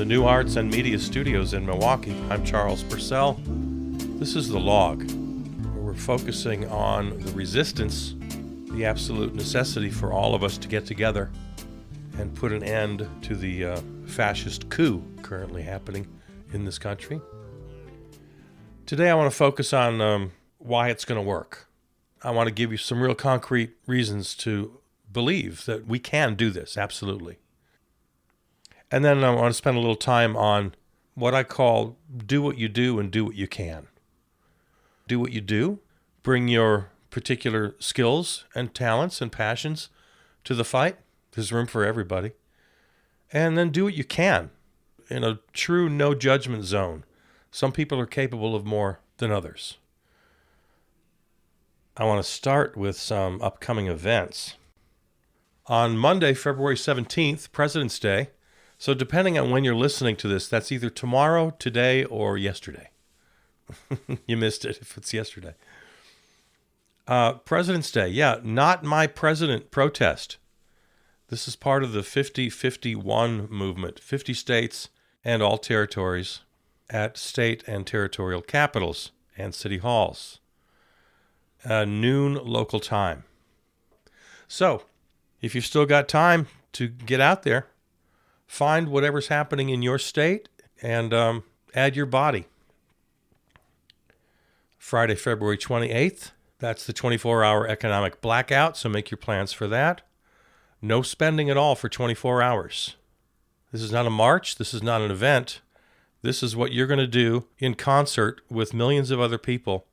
New Arts and Media Studios in Milwaukee. I'm Charles Purcell. This is The Log, where we're focusing on the resistance, the absolute necessity for all of us to get together and put an end to the fascist coup currently happening in this country. Today I want to focus on why it's going to work. I want to give you some real concrete reasons to believe that we can do this, absolutely. And then I want to spend a little time on what I call do what you do and do what you can. Do what you do, bring your particular skills and talents and passions to the fight. There's room for everybody. And then do what you can in a true no judgment zone. Some people are capable of more than others. I want to start with some upcoming events. On Monday, February 17th, President's Day. So depending on when you're listening to this, that's either tomorrow, today, or yesterday. You missed it if it's yesterday. President's Day, Not My President protest. This is part of the 50-51 movement, 50 states and all territories at state and territorial capitals and city halls. Noon local time. So, if you've still got time to get out there, find whatever's happening in your state and add your body. Friday, February 28th, that's the 24-hour economic blackout, so make your plans for that. No spending at all for 24 hours. This is not a march. This is not an event. This is what you're going to do in concert with millions of other people.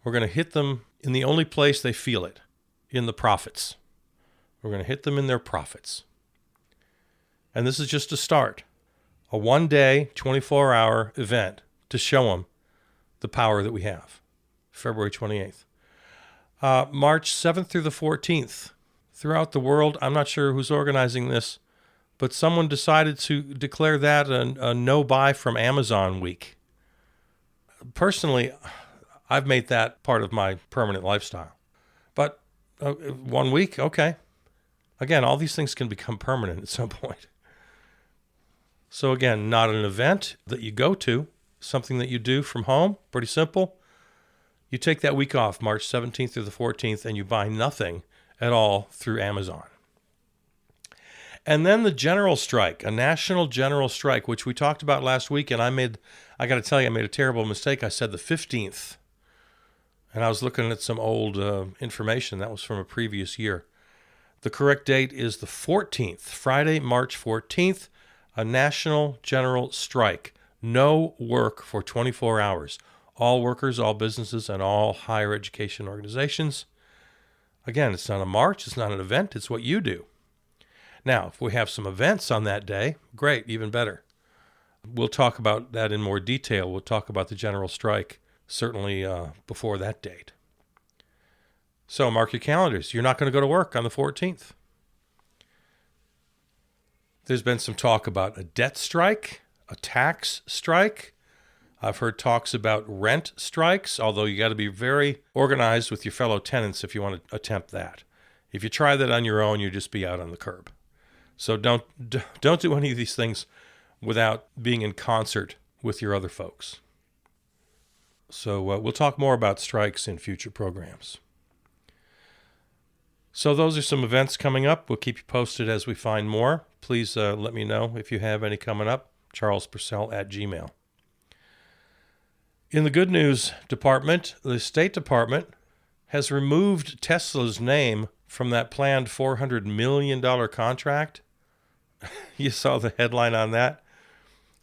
We're going to hit them in the only place they feel it, in the profits. We're going to hit them in their profits. And this is just a start. A one-day, 24-hour event to show them the power that we have. February 28th. March 7th through the 14th. Throughout the world, I'm not sure who's organizing this, but someone decided to declare that a no-buy from Amazon week. Personally, I've made that part of my permanent lifestyle. But 1 week, okay. Again, all these things can become permanent at some point. So again, not an event that you go to, something that you do from home, pretty simple. You take that week off, March 17th through the 14th, and you buy nothing at all through Amazon. And then the general strike, a national general strike, which we talked about last week, and I got to tell you, I made a terrible mistake. I said the 15th, and I was looking at some old information. That was from a previous year. The correct date is the 14th, Friday, March 14th, a national general strike. No work for 24 hours. All workers, all businesses, and all higher education organizations. Again, it's not a march, it's not an event, it's what you do. Now, if we have some events on that day, great, even better. We'll talk about that in more detail. We'll talk about the general strike, certainly before that date. So mark your calendars. You're not going to go to work on the 14th. There's been some talk about a debt strike, a tax strike. I've heard talks about rent strikes, although you got to be very organized with your fellow tenants if you want to attempt that. If you try that on your own, you'll just be out on the curb. So don't do any of these things without being in concert with your other folks. So we'll talk more about strikes in future programs. So those are some events coming up. We'll keep you posted as we find more. Please let me know if you have any coming up. CharlesPurcell@gmail.com. In the good news department, the State Department has removed Tesla's name from that planned $400 million contract. You saw the headline on that.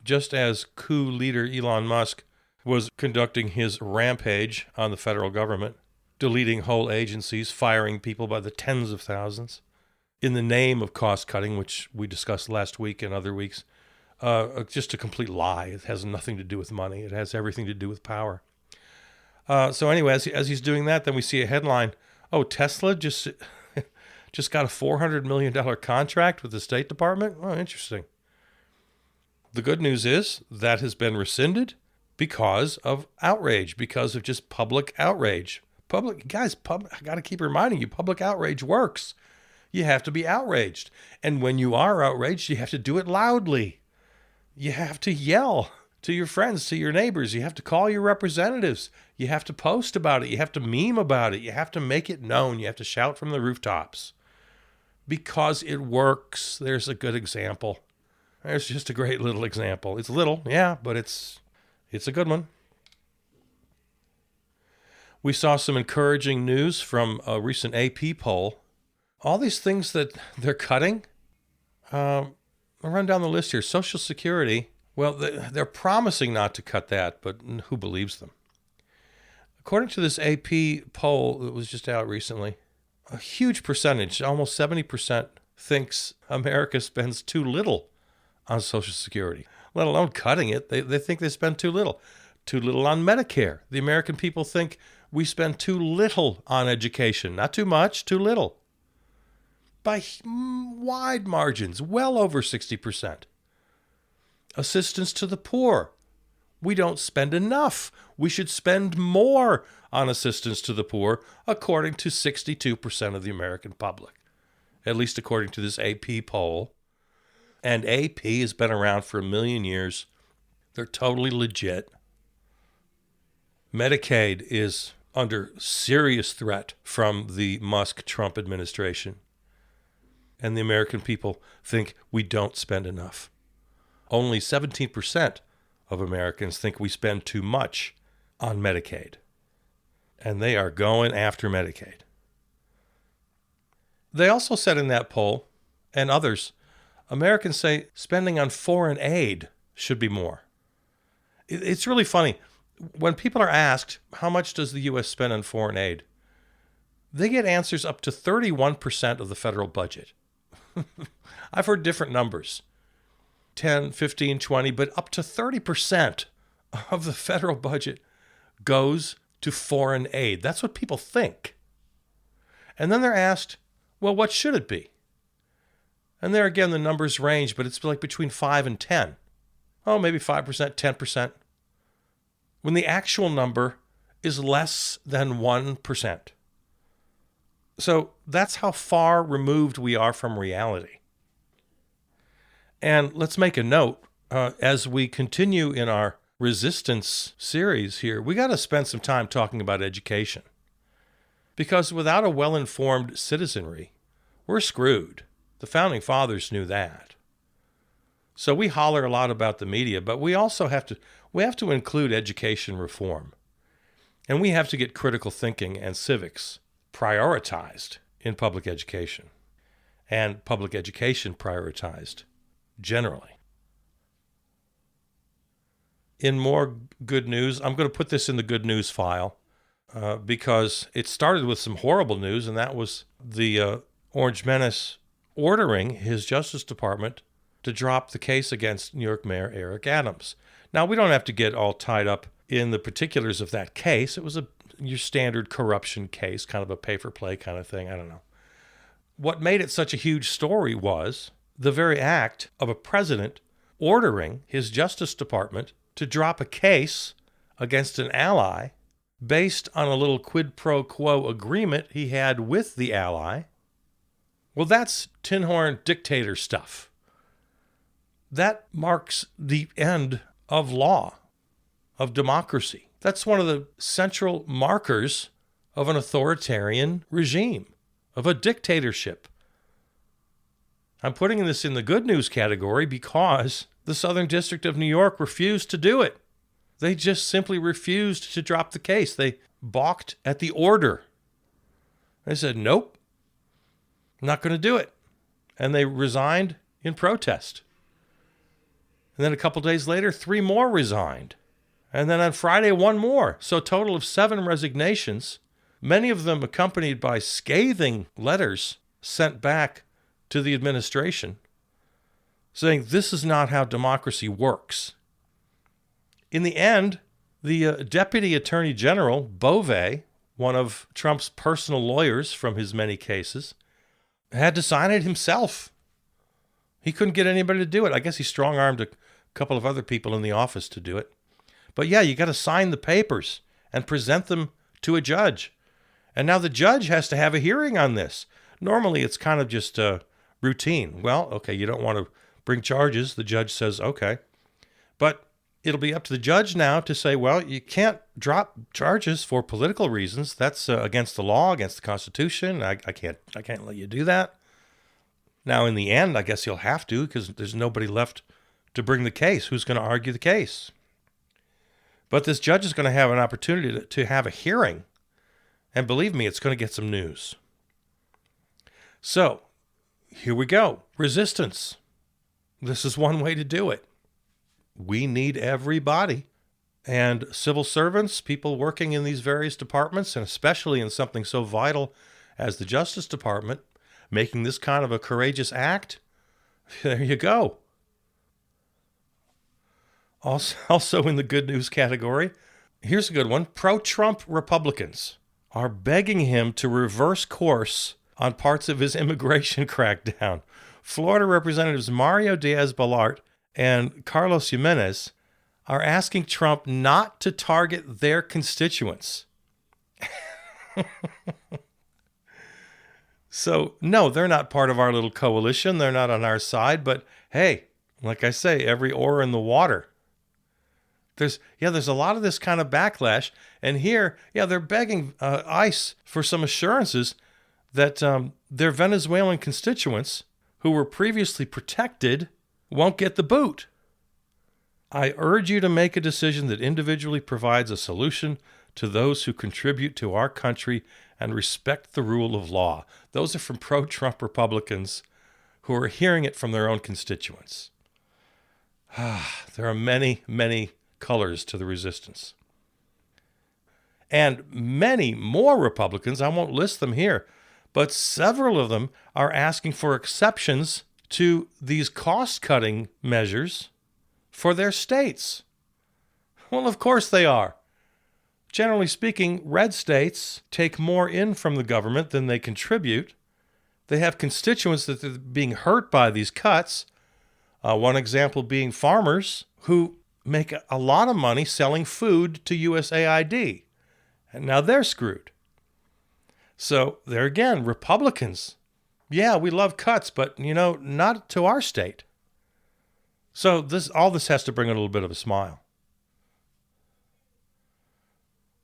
Just as coup leader Elon Musk was conducting his rampage on the federal government, deleting whole agencies, firing people by the tens of thousands, in the name of cost cutting, which we discussed last week and other weeks. Just a complete lie. It has nothing to do with money. It has everything to do with power. So anyway, as he's doing that, then we see a headline, Tesla just got a $400 million contract with the State Department? Oh, interesting. The good news is that has been rescinded because of outrage, because of just public outrage. I got to keep reminding you, public outrage works. You have to be outraged. And when you are outraged, you have to do it loudly. You have to yell to your friends, to your neighbors. You have to call your representatives. You have to post about it. You have to meme about it. You have to make it known. You have to shout from the rooftops. Because it works. There's a good example. There's just a great little example. It's little, yeah, but it's a good one. We saw some encouraging news from a recent AP poll. All these things that they're cutting, I'll run down the list here. Social Security, well, they're promising not to cut that, but who believes them? According to this AP poll that was just out recently, a huge percentage, almost 70%, thinks America spends too little on Social Security, let alone cutting it. They think they spend too little. Too little on Medicare. The American people think we spend too little on education. Not too much, too little. By wide margins, well over 60%. Assistance to the poor. We don't spend enough. We should spend more on assistance to the poor, according to 62% of the American public, at least according to this AP poll. And AP has been around for 1 million years. They're totally legit. Medicaid is under serious threat from the Musk-Trump administration. And the American people think we don't spend enough. Only 17% of Americans think we spend too much on Medicaid. And they are going after Medicaid. They also said in that poll, and others, Americans say spending on foreign aid should be more. It's really funny. When people are asked, how much does the U.S. spend on foreign aid? They get answers up to 31% of the federal budget. I've heard different numbers, 10, 15, 20, but up to 30% of the federal budget goes to foreign aid. That's what people think. And then they're asked, well, what should it be? And there again, the numbers range, but it's like between 5 and 10. Oh, maybe 5%, 10%. When the actual number is less than 1%. So that's how far removed we are from reality. And let's make a note, as we continue in our resistance series here, we got to spend some time talking about education. Because without a well-informed citizenry, we're screwed. The Founding Fathers knew that. So we holler a lot about the media, but we also have to include education reform. And we have to get critical thinking and civics prioritized in public education, and public education prioritized generally. In more good news, I'm going to put this in the good news file because it started with some horrible news, and that was the Orange Menace ordering his Justice Department to drop the case against New York Mayor Eric Adams. Now, we don't have to get all tied up in the particulars of that case. It was your standard corruption case, kind of a pay-for-play kind of thing. I don't know. What made it such a huge story was the very act of a president ordering his Justice Department to drop a case against an ally based on a little quid pro quo agreement he had with the ally. Well, that's tin horn dictator stuff. That marks the end of law, of democracy. That's one of the central markers of an authoritarian regime, of a dictatorship. I'm putting this in the good news category because the Southern District of New York refused to do it. They just simply refused to drop the case. They balked at the order. They said, nope, I'm not going to do it. And they resigned in protest. And then a couple days later, 3 more resigned. And then on Friday, 1 more. So a total of 7 resignations, many of them accompanied by scathing letters sent back to the administration saying this is not how democracy works. In the end, the Deputy Attorney General, Beauvais, one of Trump's personal lawyers from his many cases, had to sign it himself. He couldn't get anybody to do it. I guess he strong-armed a couple of other people in the office to do it. But yeah, you got to sign the papers and present them to a judge. And now the judge has to have a hearing on this. Normally, it's kind of just routine. Well, okay, you don't want to bring charges. The judge says, okay, But it'll be up to the judge now to say, well, you can't drop charges for political reasons. That's against the law, against the Constitution. I can't let you do that. Now, in the end, I guess you'll have to, because there's nobody left to bring the case. Who's going to argue the case? But this judge is going to have an opportunity to have a hearing. And believe me, it's going to get some news. So, here we go. Resistance. This is one way to do it. We need everybody. And civil servants, people working in these various departments, and especially in something so vital as the Justice Department, making this kind of a courageous act, there you go. Also in the good news category, here's a good one. Pro-Trump Republicans are begging him to reverse course on parts of his immigration crackdown. Florida Representatives Mario Diaz-Balart and Carlos Jimenez are asking Trump not to target their constituents. So, no, they're not part of our little coalition. They're not on our side. But, hey, like I say, every oar in the water. There's a lot of this kind of backlash. And here, they're begging ICE for some assurances that their Venezuelan constituents who were previously protected won't get the boot. I urge you to make a decision that individually provides a solution to those who contribute to our country and respect the rule of law. Those are from pro-Trump Republicans who are hearing it from their own constituents. There are many, many colors to the resistance. And many more Republicans, I won't list them here, but several of them are asking for exceptions to these cost-cutting measures for their states. Well, of course they are. Generally speaking, red states take more in from the government than they contribute. They have constituents that are being hurt by these cuts. One example being farmers who make a lot of money selling food to USAID. And now they're screwed. So there again, Republicans. Yeah, we love cuts, but, not to our state. So all this has to bring a little bit of a smile.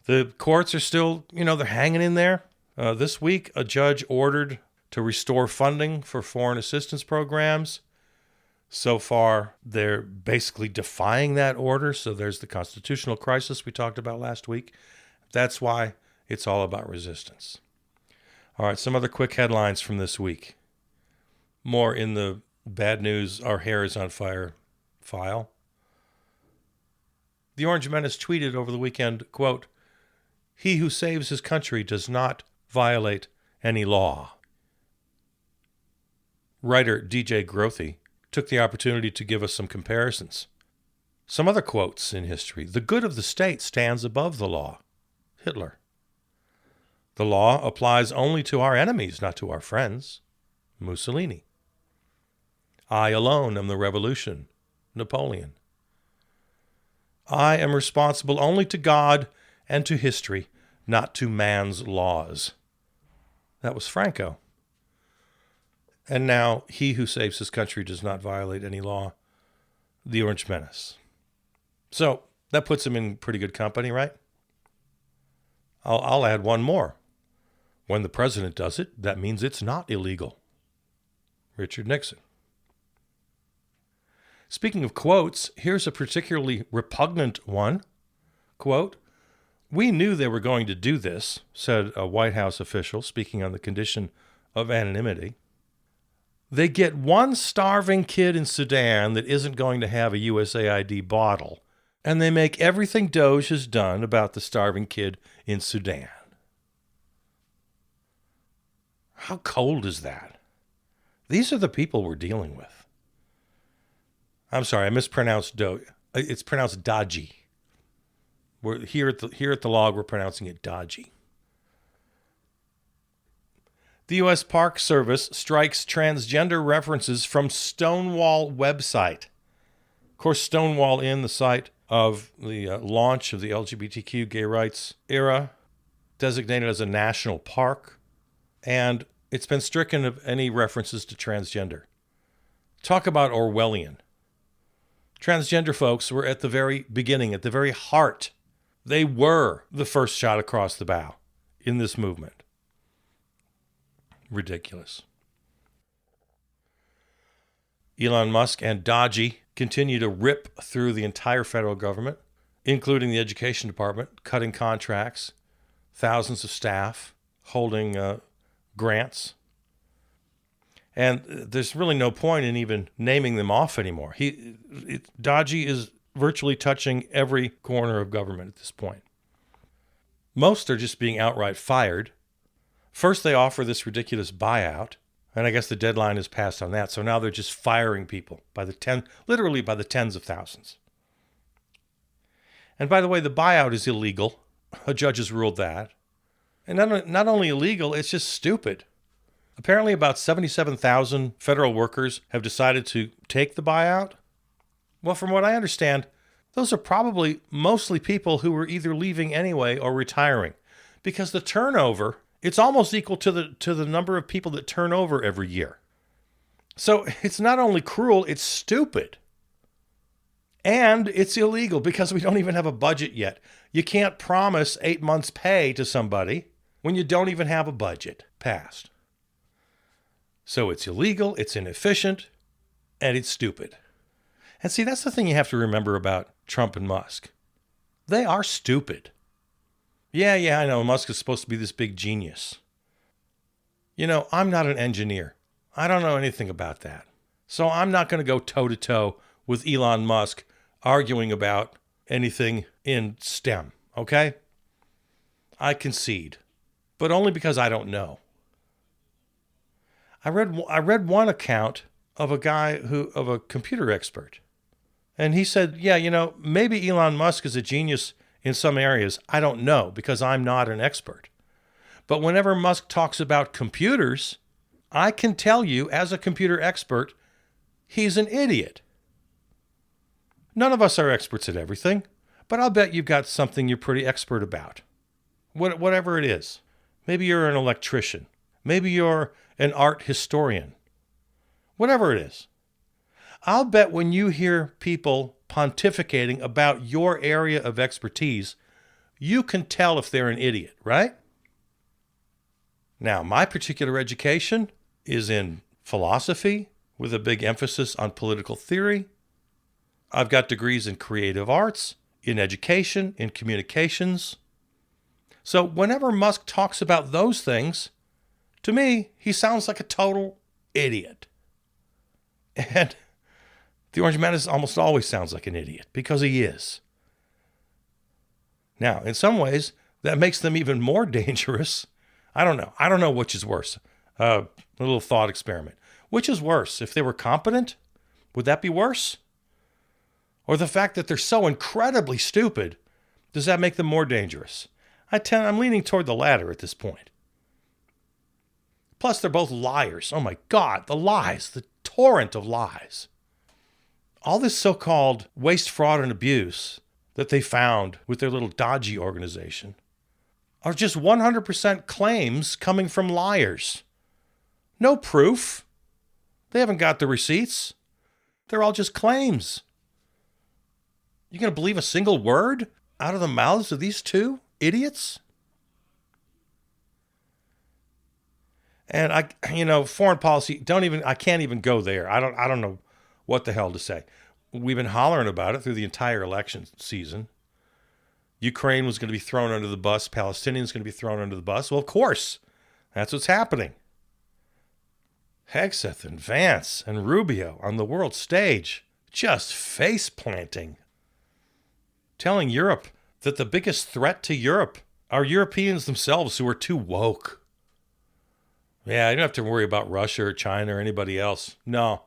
The courts are still, they're hanging in there. This week, a judge ordered to restore funding for foreign assistance programs. So far, they're basically defying that order. So there's the constitutional crisis we talked about last week. That's why it's all about resistance. All right, some other quick headlines from this week. More in the bad news, our hair is on fire file. The Orange Menace tweeted over the weekend, quote, "He who saves his country does not violate any law." Writer DJ Grothy took the opportunity to give us some comparisons. Some other quotes in history. "The good of the state stands above the law." Hitler. "The law applies only to our enemies, not to our friends." Mussolini. "I alone am the revolution." Napoleon. "I am responsible only to God and to history, not to man's laws." That was Franco. And now, he who saves his country does not violate any law. The Orange Menace. So, that puts him in pretty good company, right? I'll add one more. When the president does it, that means it's not illegal. Richard Nixon. Speaking of quotes, here's a particularly repugnant one. Quote, "We knew they were going to do this," said a White House official speaking on the condition of anonymity. "They get one starving kid in Sudan that isn't going to have a USAID bottle, and they make everything Doge has done about the starving kid in Sudan." How cold is that? These are the people we're dealing with. I'm sorry, I mispronounced Doge. It's pronounced Dodgy. We're here at the log, we're pronouncing it Dodgy. The U.S. Park Service strikes transgender references from Stonewall website. Of course, Stonewall the site of the launch of the LGBTQ gay rights era, designated as a national park, and it's been stricken of any references to transgender. Talk about Orwellian. Transgender folks were at the very beginning, at the very heart. They were the first shot across the bow in this movement. Ridiculous. Elon Musk and Dodgy continue to rip through the entire federal government, including the education department, cutting contracts, thousands of staff, holding grants. And there's really no point in even naming them off anymore. Dodgy is virtually touching every corner of government at this point. Most are just being outright fired. First, they offer this ridiculous buyout, and I guess the deadline is passed on that. So now they're just firing people literally by the tens of thousands. And by the way, the buyout is illegal. A judge has ruled that. And not only illegal, it's just stupid. Apparently about 77,000 federal workers have decided to take the buyout. Well, from what I understand, those are probably mostly people who were either leaving anyway or retiring, because the turnover, it's almost equal to the number of people that turn over every year. So it's not only cruel, it's stupid. And it's illegal because we don't even have a budget yet. You can't promise 8 months' pay to somebody when you don't even have a budget passed. So it's illegal, it's inefficient, and it's stupid. And see, that's the thing you have to remember about Trump and Musk. They are stupid. Yeah, I know, Musk is supposed to be this big genius. You know, I'm not an engineer. I don't know anything about that. So I'm not going to go toe-to-toe with Elon Musk arguing about anything in STEM, okay? I concede, but only because I don't know. I read one account of a computer expert. And he said, yeah, you know, maybe Elon Musk is a genius in some areas. I don't know because I'm not an expert. But whenever Musk talks about computers, I can tell you as a computer expert, he's an idiot. None of us are experts at everything, but I'll bet you've got something you're pretty expert about. Whatever it is. Maybe you're an electrician. Maybe you're an art historian. Whatever it is. I'll bet when you hear people pontificating about your area of expertise, you can tell if they're an idiot, right? Now, my particular education is in philosophy with a big emphasis on political theory. I've got degrees in creative arts, in education, in communications. So whenever Musk talks about those things, to me, he sounds like a total idiot. And the Orange Menace almost always sounds like an idiot, because he is. Now, in some ways, that makes them even more dangerous. I don't know which is worse. A little thought experiment. Which is worse? If they were competent, would that be worse? Or the fact that they're so incredibly stupid, does that make them more dangerous? I'm leaning toward the latter at this point. Plus, they're both liars. Oh my God, the lies, the torrent of lies. All this so-called waste, fraud, and abuse that they found with their little Dodgy organization are just 100% claims coming from liars. No proof. They haven't got the receipts. They're all just claims. You going to believe a single word out of the mouths of these two idiots? And foreign policy, I can't even go there. I don't know what the hell to say. We've been hollering about it through the entire election season. Ukraine was going to be thrown under the bus. Palestinians going to be thrown under the bus. Well, of course, that's what's happening. Hegseth and Vance and Rubio on the world stage, just face planting, telling Europe that the biggest threat to Europe are Europeans themselves who are too woke. Yeah, you don't have to worry about Russia or China or anybody else. No,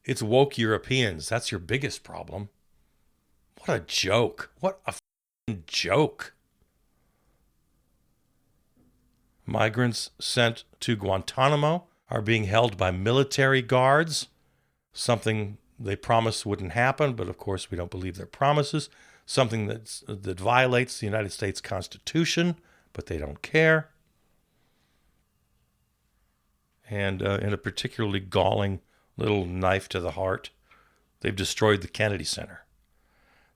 it's woke Europeans. That's your biggest problem. What a joke. What a joke. Migrants sent to Guantanamo are being held by military guards, something they promised wouldn't happen, but of course we don't believe their promises, something that violates the United States Constitution, but they don't care. And in a particularly galling little knife to the heart, They've destroyed the Kennedy Center.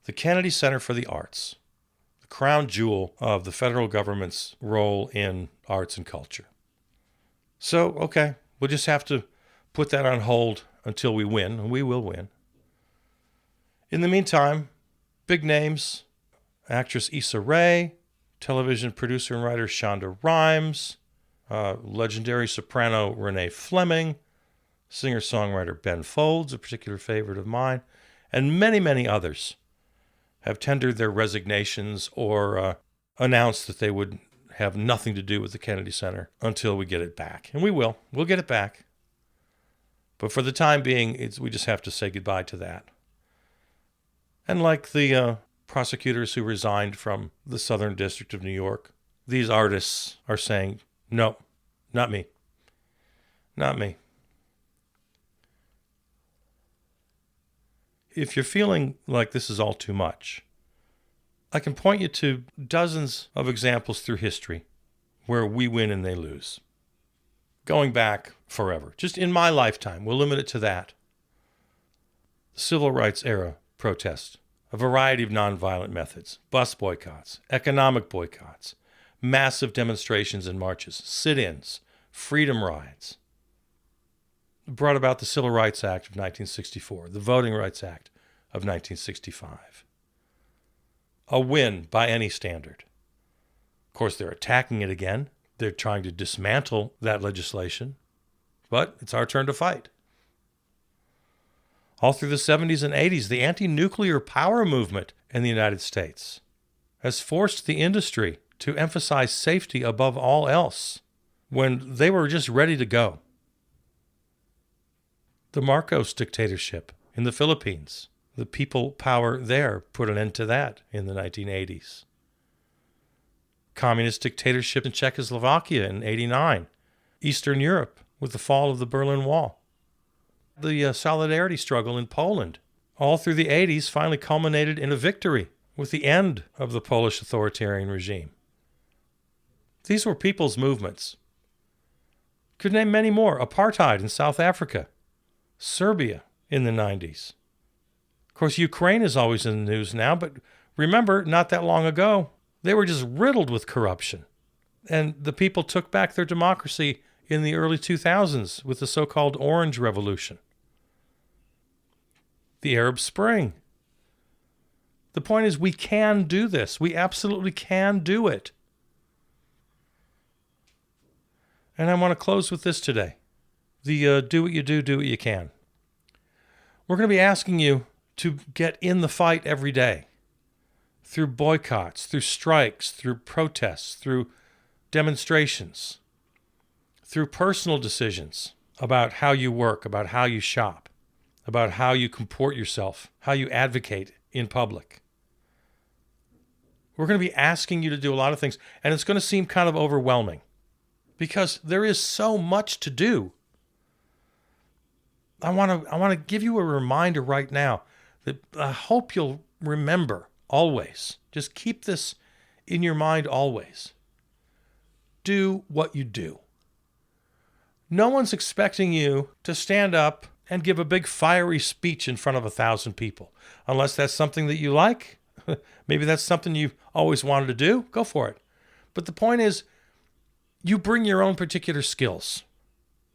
The Kennedy Center for the Arts, the crown jewel of the federal government's role in arts and culture. So, okay, we'll just have to put that on hold until we win, and we will win. In the meantime, big names, actress Issa Rae, television producer and writer Shonda Rhimes, legendary soprano Renee Fleming, singer-songwriter Ben Folds, a particular favorite of mine, and many, many others have tendered their resignations or announced that they would have nothing to do with the Kennedy Center until we get it back. And we will. We'll get it back. But for the time being, we just have to say goodbye to that. And like the prosecutors who resigned from the Southern District of New York, these artists are saying, no, not me. Not me. If you're feeling like this is all too much, I can point you to dozens of examples through history where we win and they lose. Going back forever. Just in my lifetime, we'll limit it to that. The Civil Rights era protest, a variety of nonviolent methods, bus boycotts, economic boycotts, massive demonstrations and marches, sit-ins, freedom rides, brought about the Civil Rights Act of 1964, the Voting Rights Act of 1965. A win by any standard. Of course, they're attacking it again. They're trying to dismantle that legislation. But it's our turn to fight. All through the 70s and 80s, the anti-nuclear power movement in the United States has forced the industry to emphasize safety above all else when they were just ready to go. The Marcos dictatorship in the Philippines, the people power there put an end to that in the 1980s. Communist dictatorship in Czechoslovakia in 1989, Eastern Europe with the fall of the Berlin Wall. The solidarity struggle in Poland, all through the 80s, finally culminated in a victory with the end of the Polish authoritarian regime. These were people's movements. Could name many more. Apartheid in South Africa, Serbia in the 90s. Of course, Ukraine is always in the news now, but remember, not that long ago, they were just riddled with corruption. And the people took back their democracy in the early 2000s with the so-called Orange Revolution. The Arab Spring. The point is, we can do this. We absolutely can do it. And I want to close with this today. The do what you do what you can. We're going to be asking you to get in the fight every day through boycotts, through strikes, through protests, through demonstrations, through personal decisions about how you work, about how you shop, about how you comport yourself, how you advocate in public. We're going to be asking you to do a lot of things, and it's going to seem kind of overwhelming because there is so much to do. I want to give you a reminder right now that I hope you'll remember always. Just keep this in your mind always. Do what you do. No one's expecting you to stand up and give a big fiery speech in front of 1,000 people. Unless that's something that you like. Maybe that's something you've always wanted to do. Go for it. But the point is, you bring your own particular skills.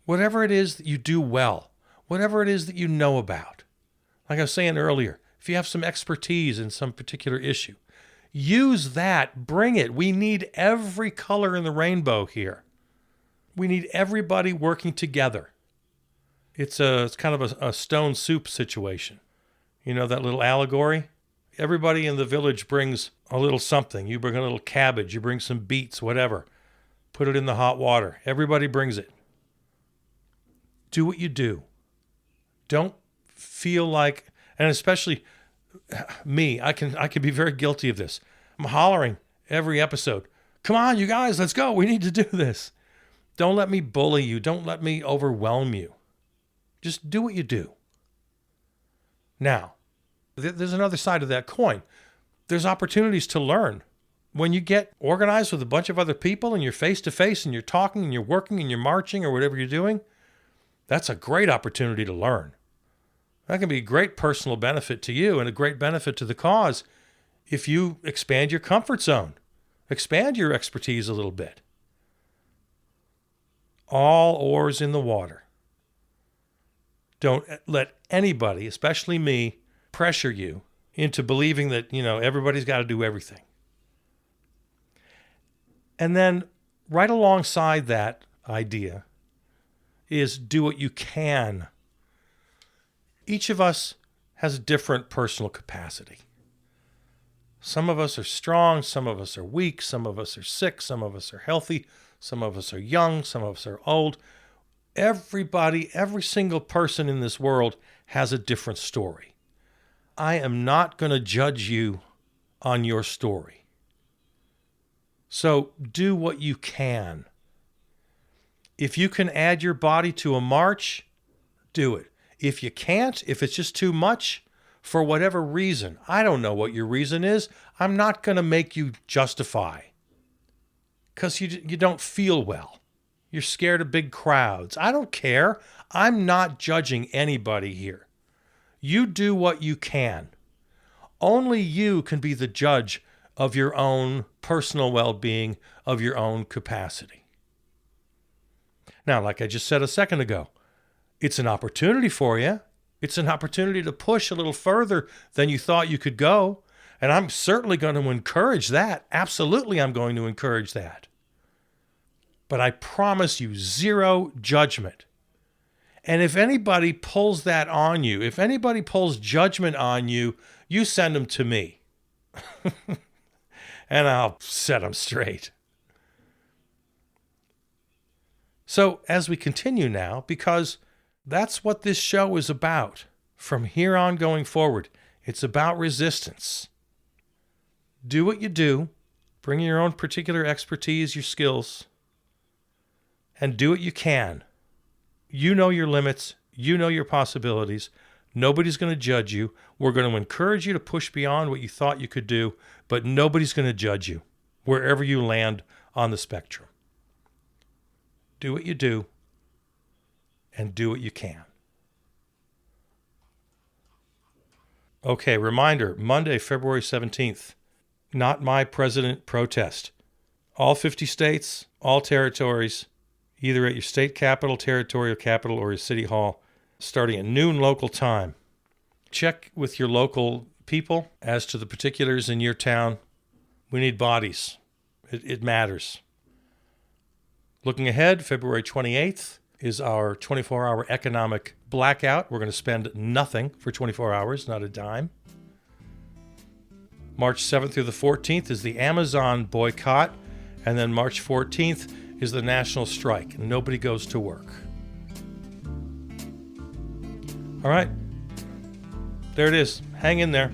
Whatever it is that you do well. Whatever it is that you know about. Like I was saying earlier, if you have some expertise in some particular issue, use that, bring it. We need every color in the rainbow here. We need everybody working together. It's kind of a stone soup situation. You know that little allegory? Everybody in the village brings a little something. You bring a little cabbage, you bring some beets, whatever. Put it in the hot water. Everybody brings it. Do what you do. Don't feel like, and especially me, I can be very guilty of this. I'm hollering every episode. Come on, you guys, let's go. We need to do this. Don't let me bully you. Don't let me overwhelm you. Just do what you do. Now, there's another side of that coin. There's opportunities to learn. When you get organized with a bunch of other people and you're face-to-face and you're talking and you're working and you're marching or whatever you're doing, that's a great opportunity to learn. That can be a great personal benefit to you and a great benefit to the cause if you expand your comfort zone, expand your expertise a little bit. All oars in the water. Don't let anybody, especially me, pressure you into believing that, everybody's got to do everything. And then right alongside that idea is do what you can. Each of us has a different personal capacity. Some of us are strong, some of us are weak, some of us are sick, some of us are healthy, some of us are young, some of us are old. Everybody, every single person in this world has a different story. I am not going to judge you on your story. So do what you can. If you can add your body to a march, do it. If you can't, if it's just too much, for whatever reason, I don't know what your reason is, I'm not going to make you justify. Because you don't feel well. You're scared of big crowds. I don't care. I'm not judging anybody here. You do what you can. Only you can be the judge of your own personal well-being, of your own capacity. Now, like I just said a second ago, it's an opportunity for you. It's an opportunity to push a little further than you thought you could go. And I'm certainly going to encourage that. Absolutely, I'm going to encourage that. But I promise you, zero judgment. And if anybody pulls that on you, if anybody pulls judgment on you, you send them to me. And I'll set them straight. So as we continue now, because that's what this show is about. From here on going forward, it's about resistance. Do what you do. Bring your own particular expertise, your skills, and do what you can. You know your limits. You know your possibilities. Nobody's going to judge you. We're going to encourage you to push beyond what you thought you could do, but nobody's going to judge you wherever you land on the spectrum. Do what you do, and do what you can. Okay, reminder, Monday, February 17th, Not My President protest. All 50 states, all territories, either at your state capital, territorial capital, or your city hall, starting at noon local time. Check with your local people as to the particulars in your town. We need bodies. It matters. Looking ahead, February 28th is our 24-hour economic blackout. We're going to spend nothing for 24 hours, not a dime. March 7th through the 14th is the Amazon boycott. And then March 14th is the national strike. Nobody goes to work. All right. There it is. Hang in there.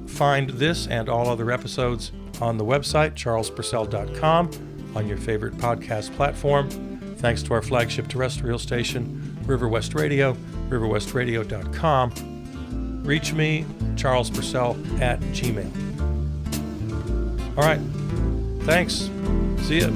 Find this and all other episodes on the website, charlespurcell.com, on your favorite podcast platform. Thanks to our flagship terrestrial station, River West Radio, riverwestradio.com. Reach me, charlespurcell@gmail.com. All right. Thanks. See ya.